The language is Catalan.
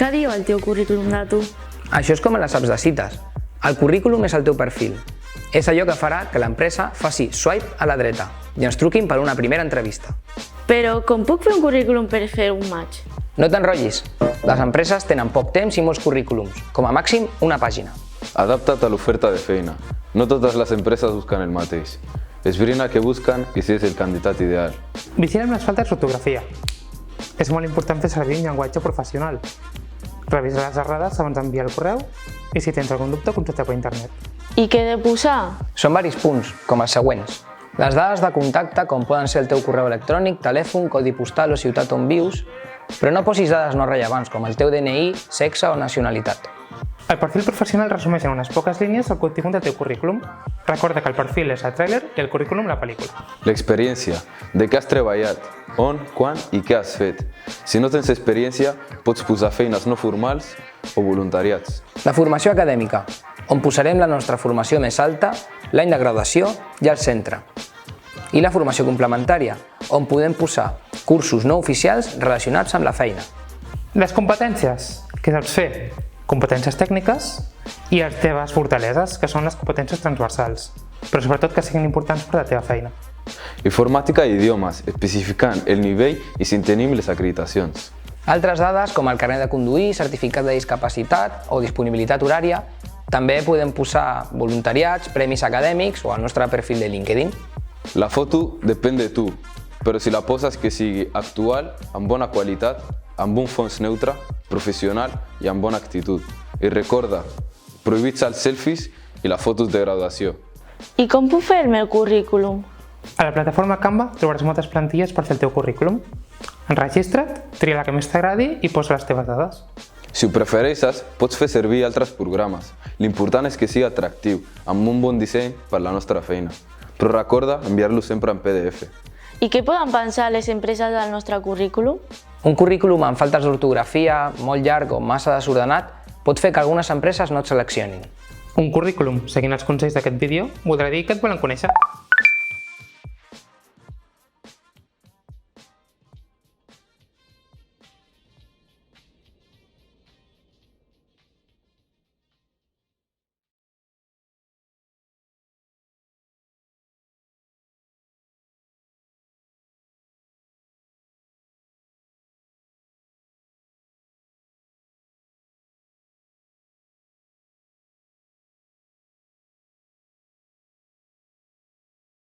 Què diu el teu currículum de tu? Això és com en les apps de cites. El currículum és el teu perfil. És allò que farà que l'empresa faci swipe a la dreta i ens truquin per una primera entrevista. Però com puc fer un currículum per fer un match? No t'enrotllis. Les empreses tenen poc temps i molts currículums, com a màxim una pàgina. Adapta't a l'oferta de feina. No totes les empreses busquen el mateix. Esbrina què busquen i si és el candidat ideal. Vigila'm les faltes d'ortografia. És molt important fer servir un llenguatge professional. Revisa les errades abans d'enviar el correu i si tens algun dubte, consulta per internet. I què he de posar? Són varis punts, com els següents. Les dades de contacte, com poden ser el teu correu electrònic, telèfon, codi postal o ciutat on vius, però no posis dades no rellevants com el teu DNI, sexe o nacionalitat. El perfil professional resumeix en unes poques línies el contingut del teu currículum. Recorda que el perfil és el tràiler i el currículum la pel·lícula. L'experiència, de què has treballat, on, quan i què has fet. Si no tens experiència, pots posar feines no formals o voluntariats. La formació acadèmica, on posarem la nostra formació més alta, l'any de graduació i el centre. I la formació complementària, on podem posar cursos no oficials relacionats amb la feina. Les competències, què saps fer? Competències tècniques i les teves fortaleses, que són les competències transversals, però sobretot que siguin importants per a la teva feina. Informàtica i idiomes, especificant el nivell i si tenim les acreditacions. Altres dades, com el carnet de conduir, certificat de discapacitat o disponibilitat horària, també podem posar voluntariats, premis acadèmics o el nostre perfil de LinkedIn. La foto depèn de tu, però si la poses que sigui actual, amb bona qualitat, amb un fons neutre, professional i amb bona actitud. I recorda, prohibits els selfies i les fotos de graduació. I com puc fer el meu currículum? A la plataforma Canva trobaràs moltes plantilles per fer el teu currículum. Enregistra't, tria la que més t'agradi i posa les teves dades. Si ho prefereixes, pots fer servir altres programes. L'important és que sigui atractiu, amb un bon disseny per a la nostra feina. Però recorda enviar-lo sempre en PDF. I què poden pensar les empreses del nostre currículum? Un currículum amb faltes d'ortografia, molt llarg o massa desordenat, pot fer que algunes empreses no et seleccionin. Un currículum seguint els consells d'aquest vídeo voldrà dir que et volen conèixer.